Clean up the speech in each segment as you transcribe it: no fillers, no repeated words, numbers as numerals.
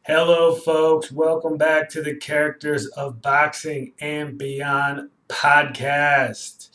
Hello, folks. Welcome back to the Characters of Boxing and Beyond podcast.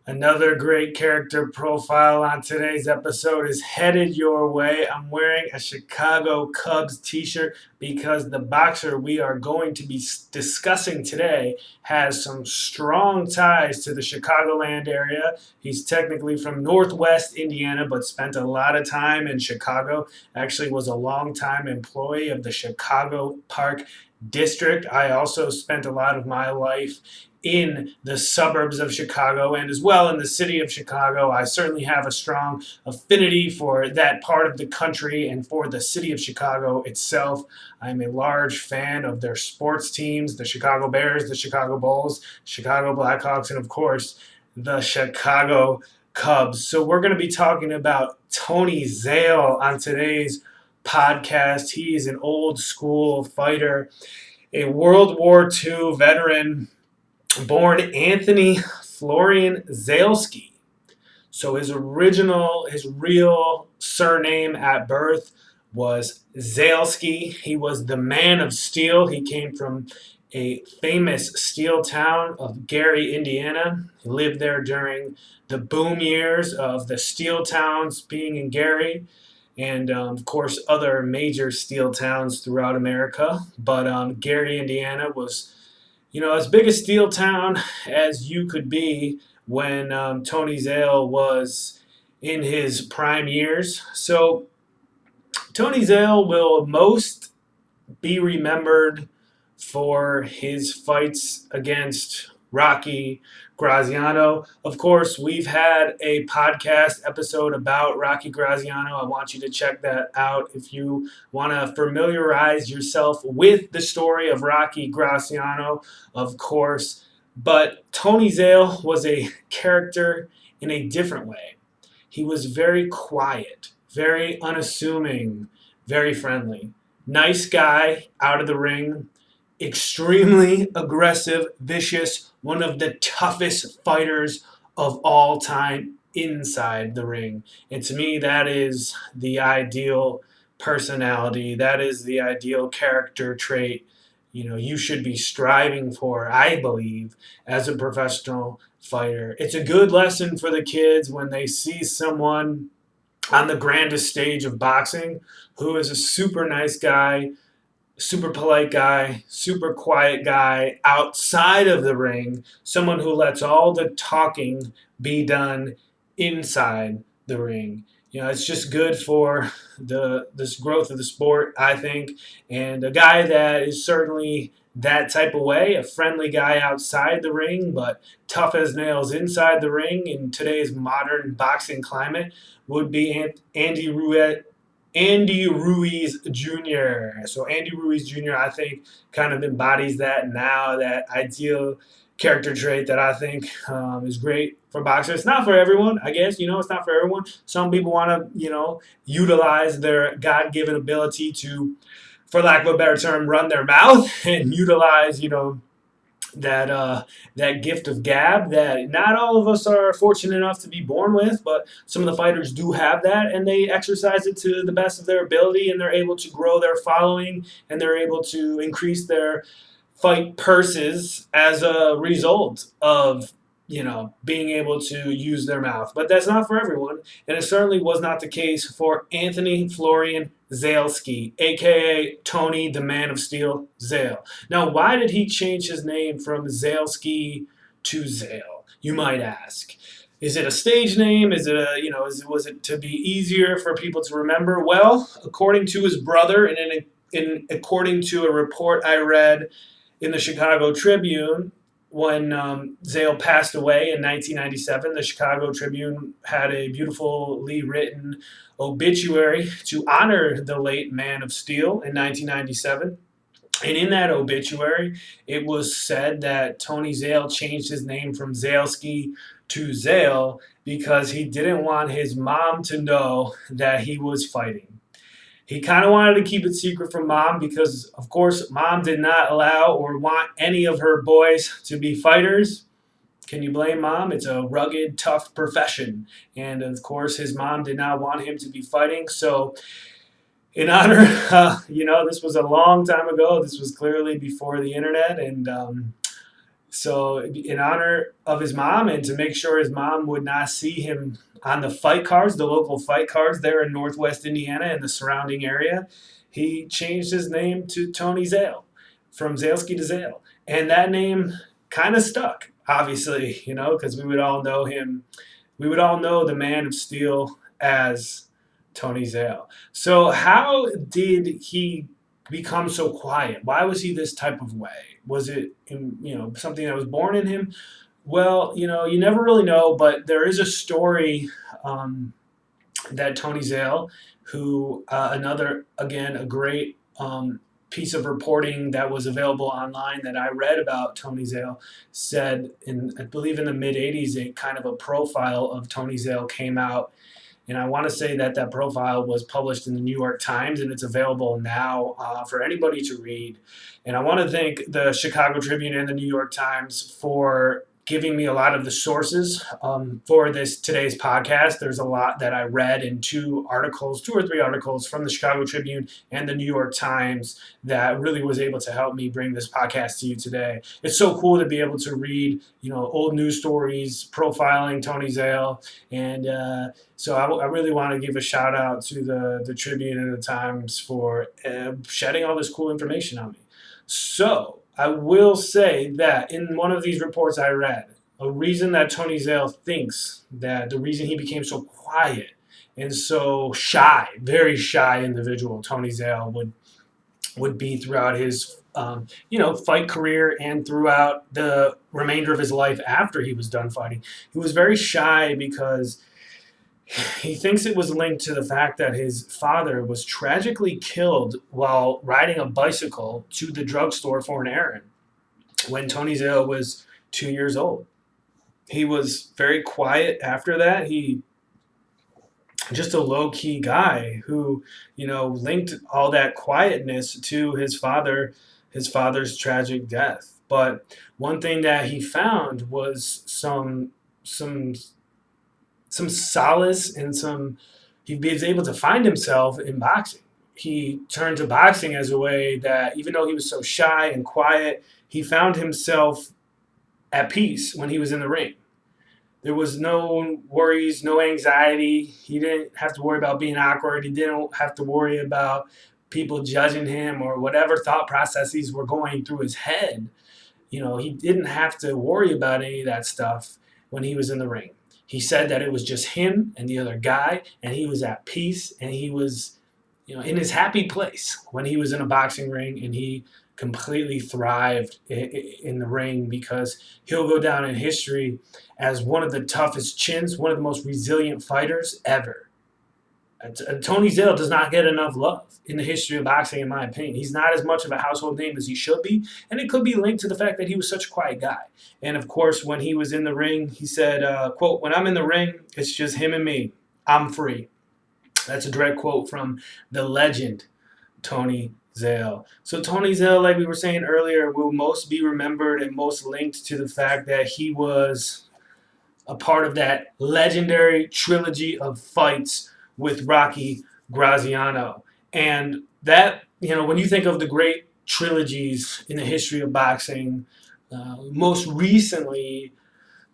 Another great character profile on today's episode is headed your way. I'm wearing a Chicago Cubs t shirt because the boxer we are going to be discussing today has some strong ties to the Chicagoland area. He's technically from Northwest Indiana, but spent a lot of time in Chicago. Actually, was a longtime employee of the Chicago Park District. I also spent a lot of my life in the suburbs of Chicago and as well in the city of Chicago. I certainly have a strong affinity for that part of the country and for the city of Chicago itself. I'm a large fan of their sports teams, the Chicago Bears, the Chicago Bulls, Chicago Blackhawks, and of course, the Chicago Cubs. So we're going to be talking about Tony Zale on today's podcast. He's an old school fighter, a World War II veteran, born Anthony Florian Zalesky. So his real surname at birth was Zalesky. He was the man of steel. He came from a famous steel town of Gary, Indiana. He lived there during the boom years of the steel towns being in Gary and of course other major steel towns throughout America. But Gary, Indiana was as big a steel town as you could be when Tony Zale was in his prime years. So Tony Zale will most be remembered for his fights against Rocky Graziano. Of course, we've had a podcast episode about Rocky Graziano. I want you to check that out if you want to familiarize yourself with the story of Rocky Graziano, of course. But Tony Zale was a character in a different way. He was very quiet, very unassuming, very friendly. Nice guy out of the ring, extremely aggressive, vicious, one of the toughest fighters of all time inside the ring. And to me, that is the ideal personality. That is the ideal character trait you should be striving for, I believe, as a professional fighter. It's a good lesson for the kids when they see someone on the grandest stage of boxing who is a super nice guy, super polite guy, super quiet guy outside of the ring, someone who lets all the talking be done inside the ring. It's just good for this growth of the sport, I think. And a guy that is certainly that type of way, a friendly guy outside the ring, but tough as nails inside the ring in today's modern boxing climate would be Andy Ruiz Jr. So Andy Ruiz Jr. I think kind of embodies that now, that ideal character trait that I think is great for boxers. It's not for everyone, I guess. It's not for everyone. Some people want to, utilize their God-given ability to, for lack of a better term, run their mouth and utilize, that gift of gab that not all of us are fortunate enough to be born with, but some of the fighters do have that, and they exercise it to the best of their ability, and they're able to grow their following, and they're able to increase their fight purses as a result of being able to use their mouth. But that's not for everyone, and it certainly was not the case for Anthony Florian Zalesky, aka Tony the Man of Steel Zale. Now, why did he change his name from Zalesky to Zale, you might ask? Is it a stage name? Is it was it to be easier for people to remember? Well, according to his brother, and according to a report I read in the Chicago Tribune, when Zale passed away in 1997, the Chicago Tribune had a beautifully written obituary to honor the late Man of Steel in 1997. And in that obituary, it was said that Tony Zale changed his name from Zalesky to Zale because he didn't want his mom to know that he was fighting. He kind of wanted to keep it secret from mom because, of course, mom did not allow or want any of her boys to be fighters. Can you blame mom? It's a rugged, tough profession. And, of course, his mom did not want him to be fighting. So In honor, this was a long time ago. This was clearly before the internet, and so in honor of his mom and to make sure his mom would not see him on the fight cards, the local fight cards there in Northwest Indiana and the surrounding area, he changed his name to Tony Zale, from Zaleski to Zale, and that name kind of stuck. Obviously, because we would all know him. We would all know the Man of Steel as Tony Zale. So how did he become so quiet? Why was he this type of way? Was it something that was born in him? Well, you never really know, but there is a story um, that Tony Zale, who another again a great piece of reporting that was available online that I read about Tony Zale said in I believe in the mid '80s a kind of a profile of Tony Zale came out, and I want to say that that profile was published in the New York Times and it's available now for anybody to read. And I want to thank the Chicago Tribune and the New York Times for giving me a lot of the sources for this today's podcast. There's a lot that I read in two or three articles from the Chicago Tribune and the New York Times that really was able to help me bring this podcast to you today. It's so cool to be able to read, old news stories profiling Tony Zale, and so I really want to give a shout out to the Tribune and the Times for shedding all this cool information on me. So I will say that in one of these reports I read, a reason that Tony Zale thinks that the reason he became so quiet and so shy, very shy individual, Tony Zale would be throughout his fight career and throughout the remainder of his life after he was done fighting. He was very shy because he thinks it was linked to the fact that his father was tragically killed while riding a bicycle to the drugstore for an errand when Tony Zale was 2 years old. He was very quiet after that. He just a low key guy who, linked all that quietness to his father's tragic death. But one thing that he found was some some solace and he was able to find himself in boxing. He turned to boxing as a way that even though he was so shy and quiet, he found himself at peace when he was in the ring. There was no worries, no anxiety. He didn't have to worry about being awkward. He didn't have to worry about people judging him or whatever thought processes were going through his head. He didn't have to worry about any of that stuff when he was in the ring. He said that it was just him and the other guy, and he was at peace, and he was, in his happy place when he was in a boxing ring, and he completely thrived in the ring because he'll go down in history as one of the toughest chins, one of the most resilient fighters ever. Tony Zale does not get enough love in the history of boxing, in my opinion. He's not as much of a household name as he should be, and it could be linked to the fact that he was such a quiet guy. And of course, when he was in the ring, he said, quote, "When I'm in the ring, it's just him and me. I'm free." That's a direct quote from the legend, Tony Zale. So Tony Zale, like we were saying earlier, will most be remembered and most linked to the fact that he was a part of that legendary trilogy of fights with Rocky Graziano. And that, when you think of the great trilogies in the history of boxing, most recently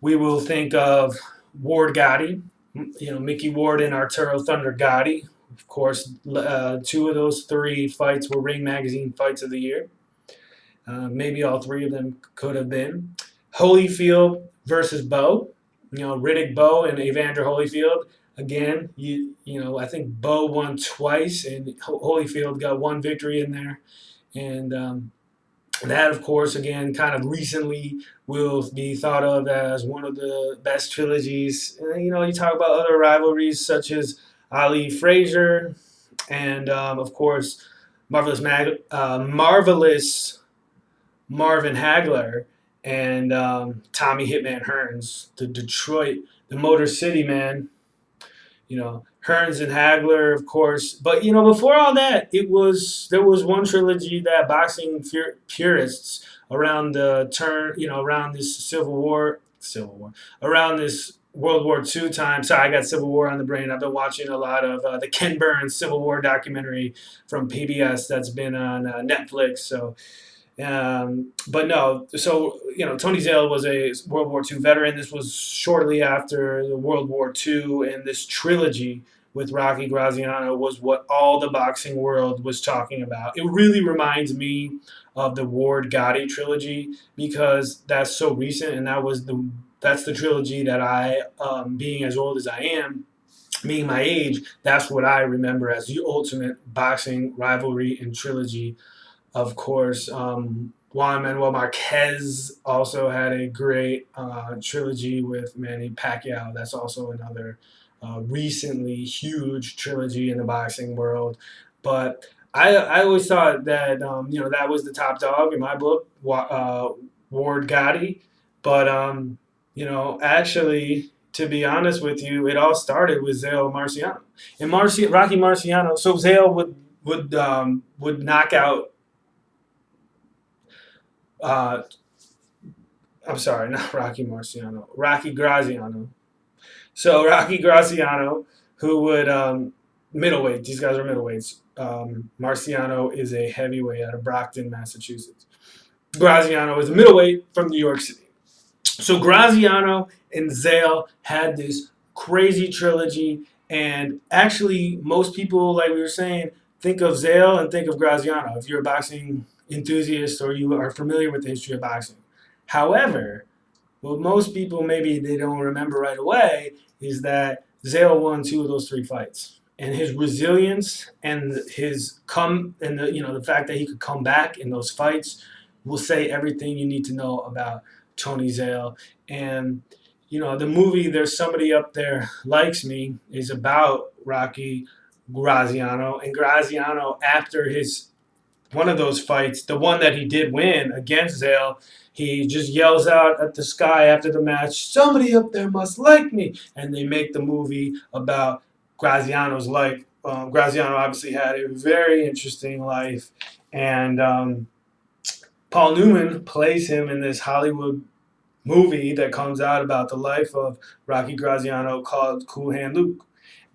we will think of Ward Gotti, Mickey Ward and Arturo Thunder Gotti. Of course, two of those three fights were Ring Magazine Fights of the Year. Maybe all three of them could have been. Holyfield versus Bowe. Riddick Bowe and Evander Holyfield. Again, I think Bowe won twice, and Holyfield got one victory in there. And that, of course, again, kind of recently will be thought of as one of the best trilogies. You talk about other rivalries such as Ali Frazier and, of course, marvelous Marvin Hagler and Tommy Hitman Hearns, the Motor City man. Hearns and Hagler, of course. But before all that, there was one trilogy that boxing purists around the turn, around this Civil War, around this World War II time. Sorry, I got Civil War on the brain. I've been watching a lot of the Ken Burns Civil War documentary from PBS that's been on Netflix. So but no, so Tony Zale was a World War II veteran. This was shortly after the World War II, and this trilogy with Rocky Graziano was what all the boxing world was talking about. It really reminds me of the Ward Gotti trilogy because that's so recent, and that's the trilogy that being as old as I am, being my age, that's what I remember as the ultimate boxing rivalry and trilogy. Of course, Juan Manuel Marquez also had a great trilogy with Manny Pacquiao. That's also another recently huge trilogy in the boxing world. But I always thought that that was the top dog in my book, Ward Gotti. But actually, to be honest with you, it all started with Zale Marciano and Rocky Marciano. So Zale would knock out uh, I'm sorry, not Rocky Marciano, Rocky Graziano. So Rocky Graziano, who would middleweight. These guys are middleweights. Marciano is a heavyweight out of Brockton, Massachusetts. Graziano is a middleweight from New York City. So Graziano and Zale had this crazy trilogy, and actually, most people, like we were saying, think of Zale and think of Graziano if you're a boxing enthusiast or you are familiar with the history of boxing. However, what most people maybe they don't remember right away is that Zale won two of those three fights, and his resilience and his come and the fact that he could come back in those fights will say everything you need to know about Tony Zale. And the movie "There's Somebody Up There Likes Me" is about Rocky Graziano, and Graziano after his one of those fights, the one that he did win against Zale, he just yells out at the sky after the match, "Somebody up there must like me." And they make the movie about Graziano's life. Graziano obviously had a very interesting life. And Paul Newman plays him in this Hollywood movie that comes out about the life of Rocky Graziano called Cool Hand Luke.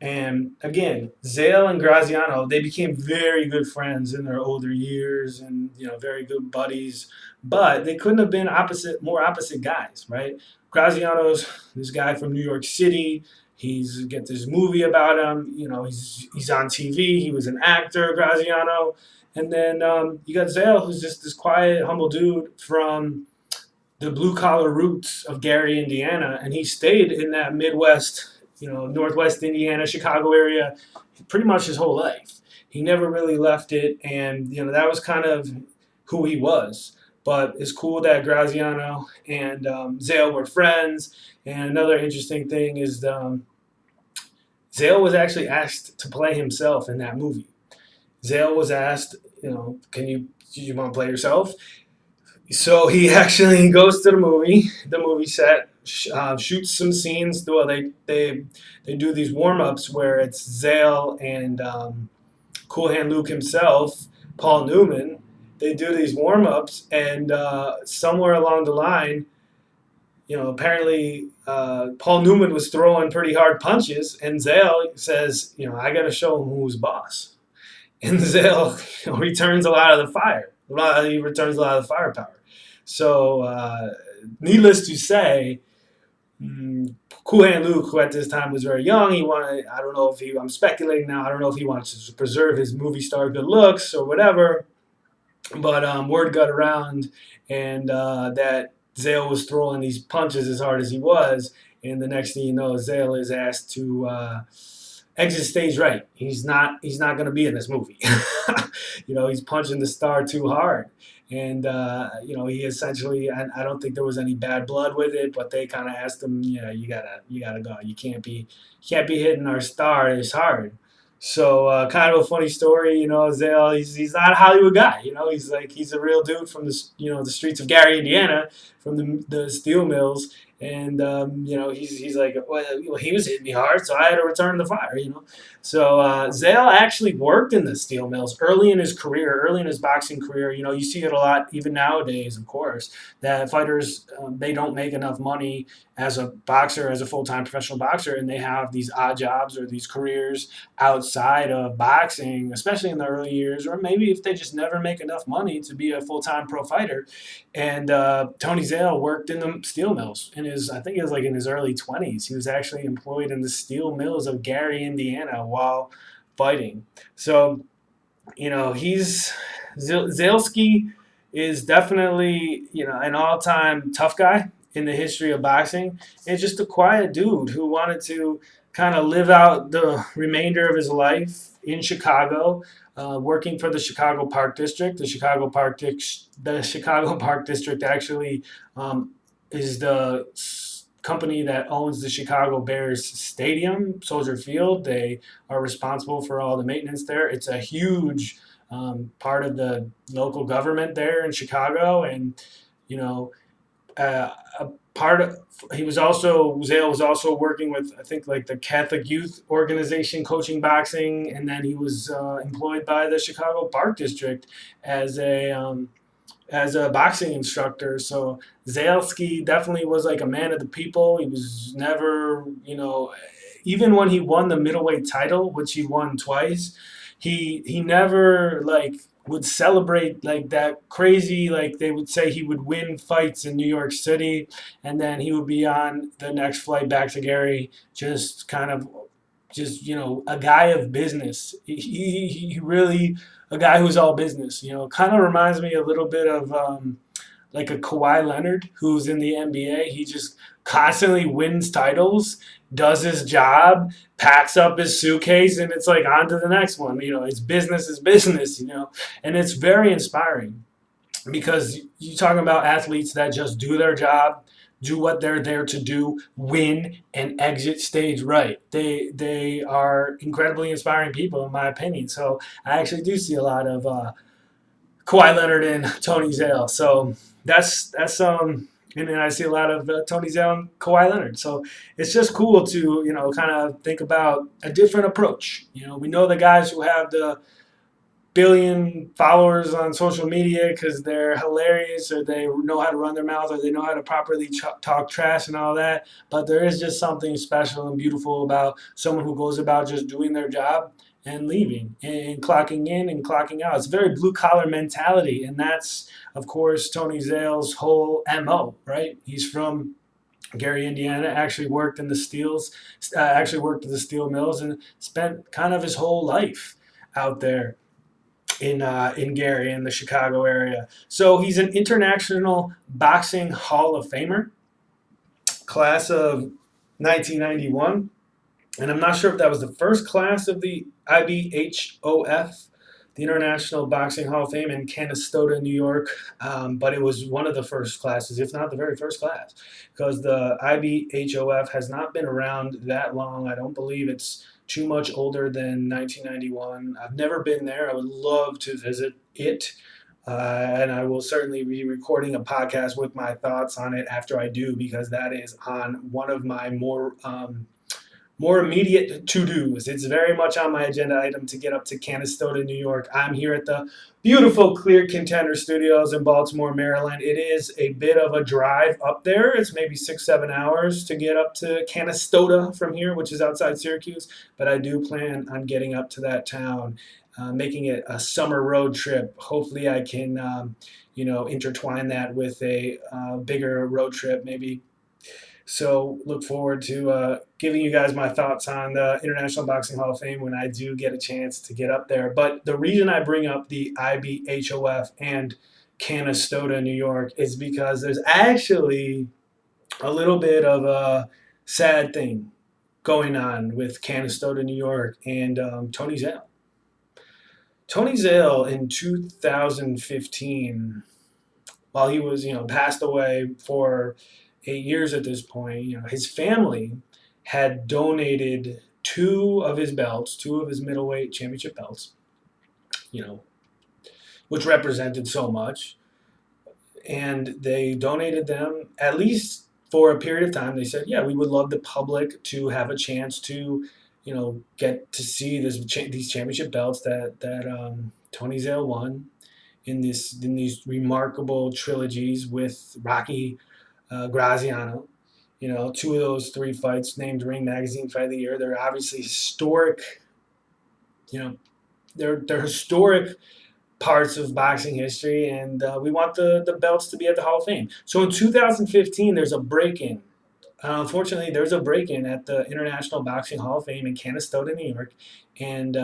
And again, Zale and Graziano, they became very good friends in their older years and, very good buddies. But they couldn't have been more opposite guys, right? Graziano's this guy from New York City. He's get this movie about him. He's on TV. He was an actor, Graziano. And then you got Zale, who's just this quiet, humble dude from the blue collar roots of Gary, Indiana, and he stayed in that Midwest, Northwest Indiana, Chicago area, pretty much his whole life. He never really left it, and that was kind of who he was. But it's cool that Graziano and Zale were friends. And another interesting thing is Zale was actually asked to play himself in that movie. Zale was asked, do you want to play yourself? So he actually goes to the movie set, shoots some scenes. Well, they do these warm ups where it's Zale and Cool Hand Luke himself, Paul Newman. They do these warm ups, and somewhere along the line, apparently Paul Newman was throwing pretty hard punches, and Zale says, I got to show him who's boss. And Zale returns a lot of the fire. He returns a lot of the firepower. So, needless to say, Cool Hand Luke, who at this time was very young, I don't know if I'm speculating now, I don't know if he wants to preserve his movie star good looks or whatever, but word got around and that Zale was throwing these punches as hard as he was, and the next thing you know, Zale is asked to exit stage right. He's not going to be in this movie. He's punching the star too hard. And he essentially, I don't think there was any bad blood with it, but they kind of asked him, yeah, you gotta go. You can't be hitting our star this hard. So kind of a funny story, Zale. He's not a Hollywood guy, he's a real dude from the streets of Gary, Indiana, from the steel mills, and he's like, well, he was hitting me hard, so I had to return the fire. So Zale actually worked in the steel mills early in his career, early in his boxing career. You see it a lot even nowadays, of course, that fighters they don't make enough money as a boxer, as a full-time professional boxer, and they have these odd jobs or these careers outside of boxing, especially in the early years, or maybe if they just never make enough money to be a full-time pro fighter. And Tony Zale worked in the steel mills I think it was like in his early 20s. He was actually employed in the steel mills of Gary, Indiana, while fighting. So he's Zalesky is definitely an all-time tough guy in the history of boxing, and just a quiet dude who wanted to kind of live out the remainder of his life in Chicago, working for the Chicago Park District. The Chicago Park District actually is the company that owns the Chicago Bears Stadium, Soldier Field. They are responsible for all the maintenance there. It's a huge part of the local government there in Chicago, and you know, a part of Zale was also working with, I think, like the Catholic Youth Organization, coaching boxing, and then he was employed by the Chicago Park District as a boxing instructor. So Zalesky definitely was like a man of the people. He was never, even when he won the middleweight title, which he won twice, he never like would celebrate like that crazy, like they would say he would win fights in New York City and then he would be on the next flight back to Gary, just kind of just a guy of business. He really a guy who's all business. Kind of reminds me a little bit of like a Kawhi Leonard who's in the NBA. He just constantly wins titles, does his job, packs up his suitcase, and it's like on to the next one. It's business is business. And it's very inspiring because you're talking about athletes that just do their job, do what they're there to do, win, and exit stage right. They are incredibly inspiring people, in my opinion. So I actually do see a lot of Kawhi Leonard and Tony Zale. So that's. And then I see a lot of Tony Zale and Kawhi Leonard. So it's just cool to kind of think about a different approach. We know the guys who have the billion followers on social media because they're hilarious or they know how to run their mouth or they know how to properly talk trash and all that. But there is just something special and beautiful about someone who goes about just doing their job and leaving and clocking in and clocking out. It's a very blue collar mentality. And that's, of course, Tony Zale's whole MO, right? He's from Gary, Indiana, actually worked at the steel mills and spent kind of his whole life out there in Gary in the Chicago area. So he's an International Boxing Hall of Famer, class of 1991, and I'm not sure if that was the first class of the IBHOF, the International Boxing Hall of Fame in Canastota, New York, but it was one of the first classes, if not the very first class, because the IBHOF has not been around that long. I don't believe it's too much older than 1991. I've never been there. I would love to visit it. And I will certainly be recording a podcast with my thoughts on it after I do, because that is on one of my more immediate to-dos. It's very much on my agenda item to get up to Canastota, New York. I'm here at the beautiful Clear Contender Studios in Baltimore, Maryland. It is a bit of a drive up there. It's maybe 6-7 hours to get up to Canastota from here, which is outside Syracuse. But I do plan on getting up to that town, making it a summer road trip. Hopefully I can, intertwine that with a bigger road trip, maybe. So look forward to giving you guys my thoughts on the International Boxing Hall of Fame when I do get a chance to get up there. But the reason I bring up the IBHOF and Canastota, New York, is because there's actually a little bit of a sad thing going on with Canastota, New York, and Tony Zale. Tony Zale in 2015, while he was, passed away for 8 years at this point, his family had donated two of his middleweight championship belts, you know, which represented so much. And they donated them at least for a period of time, they said, yeah, we would love the public to have a chance to, get to see these championship belts that Tony Zale won in these remarkable trilogies with Rocky Graziano. Two of those three fights named Ring Magazine Fight of the Year. They're obviously historic. You know, they're historic parts of boxing history, and we want the belts to be at the Hall of Fame. So in 2015, there's a break-in. Unfortunately, there's a break-in at the International Boxing Hall of Fame in Canastota, New York, and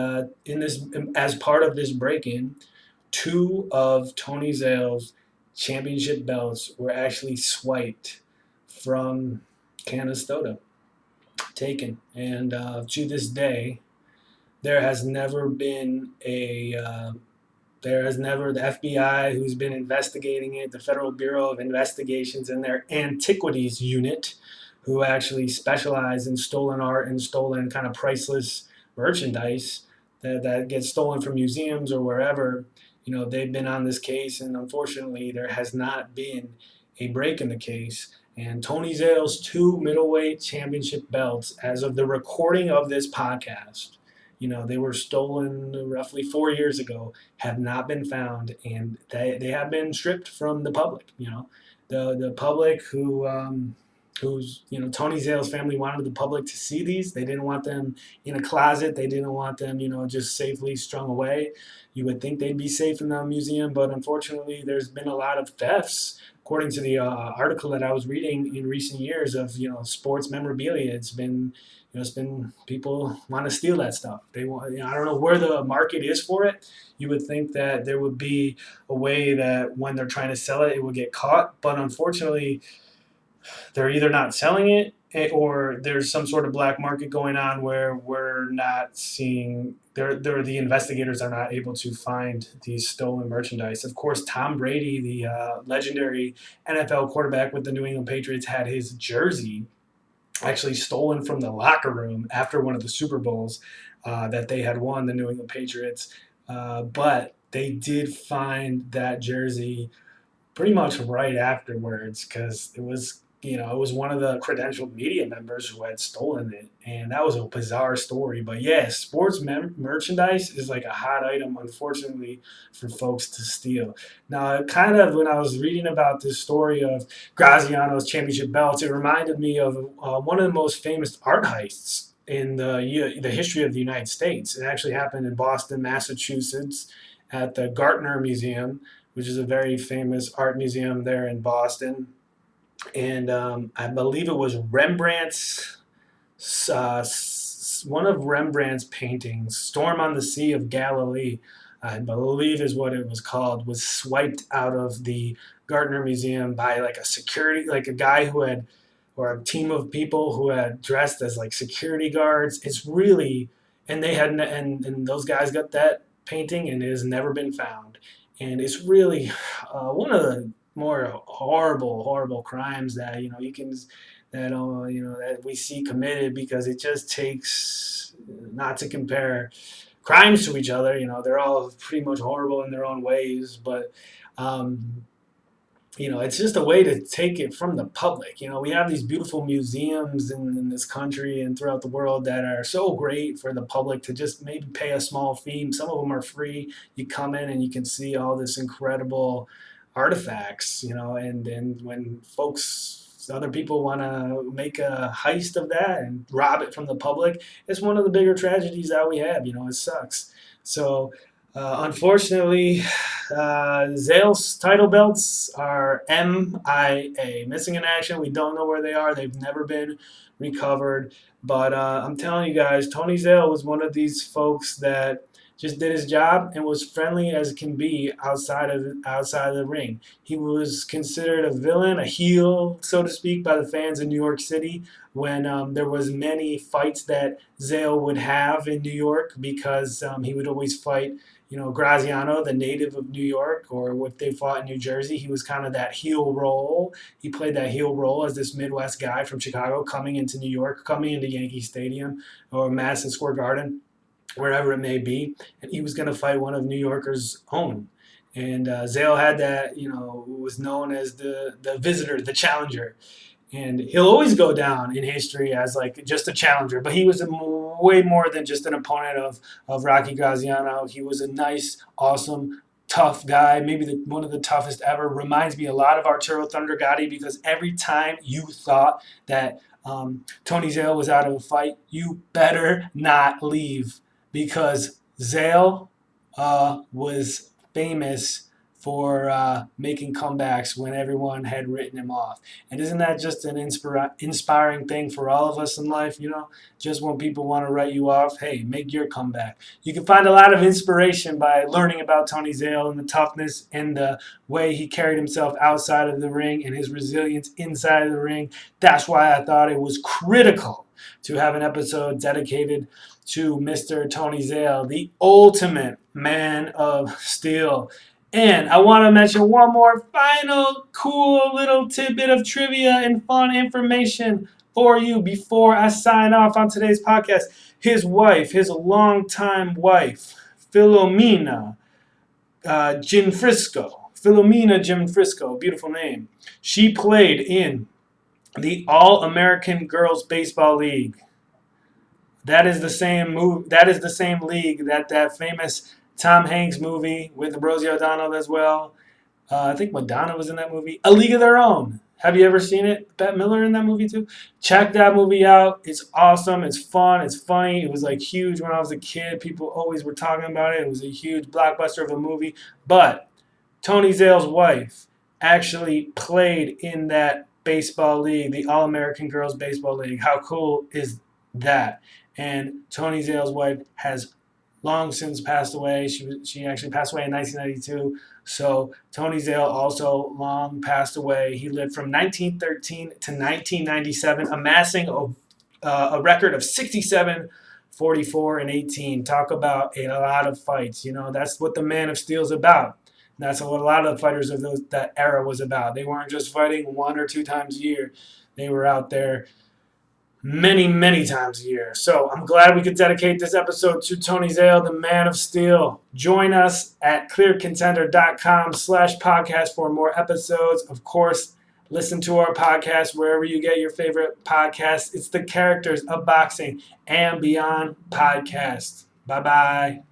as part of this break-in, two of Tony Zale's championship belts were actually swiped from Canastota, taken, and to this day, there has never been a there has never the FBI, who's been investigating it, the Federal Bureau of Investigations, and their Antiquities Unit, who actually specialize in stolen art and stolen kind of priceless merchandise that gets stolen from museums or wherever. They've been on this case, and unfortunately, there has not been a break in the case. And Tony Zale's two middleweight championship belts, as of the recording of this podcast, they were stolen roughly 4 years ago, have not been found, and they have been stripped from the public. The public who's Tony Zale's family wanted the public to see these. They didn't want them in a closet. They didn't want them just safely strung away. You would think they'd be safe in the museum, but unfortunately, there's been a lot of thefts. According to the article that I was reading in recent years of sports memorabilia, it's been people want to steal that stuff. They want. I don't know where the market is for it. You would think that there would be a way that when they're trying to sell it, it would get caught. But unfortunately, they're either not selling it, or there's some sort of black market going on where we're not seeing. The investigators are not able to find these stolen merchandise. Of course, Tom Brady, the legendary NFL quarterback with the New England Patriots, had his jersey actually stolen from the locker room after one of the Super Bowls that they had won, the New England Patriots. But they did find that jersey pretty much right afterwards, because it was one of the credentialed media members who had stolen it, and that was a bizarre story. But yeah, sports merchandise is like a hot item, unfortunately, for folks to steal. Now, kind of when I was reading about this story of Graziano's championship belts, it reminded me of one of the most famous art heists in the history of the United States. It actually happened in Boston, Massachusetts, at the Gartner Museum, which is a very famous art museum there in Boston. And I believe it was one of Rembrandt's paintings, Storm on the Sea of Galilee, I believe is what it was called, was swiped out of the Gartner Museum by like a guy who had, or a team of people who had dressed as like security guards. It's really, and they had, and those guys got that painting, and it has never been found. And it's really one of the more horrible, horrible crimes that that we see committed, because it just takes, not to compare crimes to each other. They're all pretty much horrible in their own ways, but um, it's just a way to take it from the public. We have these beautiful museums in this country and throughout the world that are so great for the public to just maybe pay a small fee. Some of them are free. You come in and you can see all this incredible artifacts, and when other people want to make a heist of that and rob it from the public, it's one of the bigger tragedies that we have. It sucks. So, unfortunately, Zale's title belts are MIA, missing in action. We don't know where they are. They've never been recovered. But I'm telling you guys, Tony Zale was one of these folks that just did his job and was friendly as can be outside of the ring. He was considered a villain, a heel, so to speak, by the fans in New York City when there was many fights that Zale would have in New York, because he would always fight Graziano, the native of New York, or if they fought in New Jersey, he was kind of that heel role. He played that heel role as this Midwest guy from Chicago coming into New York, coming into Yankee Stadium or Madison Square Garden, wherever it may be, and he was going to fight one of New Yorker's own. And Zale had that, was known as the visitor, the challenger. and he'll always go down in history as like just a challenger. But he was way more than just an opponent of Rocky Graziano. He was a nice, awesome, tough guy, maybe one of the toughest ever. Reminds me a lot of Arturo Thunder Gotti, because every time you thought that Tony Zale was out of a fight, you better not leave, because Zale was famous for making comebacks when everyone had written him off. And isn't that just an inspiring thing for all of us in life? You know, just when people want to write you off, hey, make your comeback. You can find a lot of inspiration by learning about Tony Zale and the toughness and the way he carried himself outside of the ring and his resilience inside of the ring. That's why I thought it was critical to have an episode dedicated to Mr. Tony Zale, the ultimate man of steel. And I want to mention one more final cool little tidbit of trivia and fun information for you before I sign off on today's podcast. His wife, his longtime wife, Philomena Ginfrisco, beautiful name. She played in the All-American Girls Baseball League. That is the same move. That is the same league that famous Tom Hanks movie with Rosie O'Donnell as well. I think Madonna was in that movie. A League of Their Own. Have you ever seen it? Bette Miller in that movie too. Check that movie out. It's awesome. It's fun. It's funny. It was like huge when I was a kid. People always were talking about it. It was a huge blockbuster of a movie. But Tony Zale's wife actually played in that baseball league, the All American Girls Baseball League. How cool is that? And Tony Zale's wife has long since passed away. She actually passed away in 1992. So Tony Zale also long passed away. He lived from 1913 to 1997, amassing a record of 67, 44, and 18. Talk about a lot of fights. You know, that's what the Man of Steel is about. That's what a lot of the fighters of that era was about. They weren't just fighting one or two times a year. They were out there many, many times a year. So I'm glad we could dedicate this episode to Tony Zale, the Man of Steel. Join us at clearcontender.com/podcast for more episodes. Of course, listen to our podcast wherever you get your favorite podcasts. It's the Characters of Boxing and Beyond podcast. Bye-bye.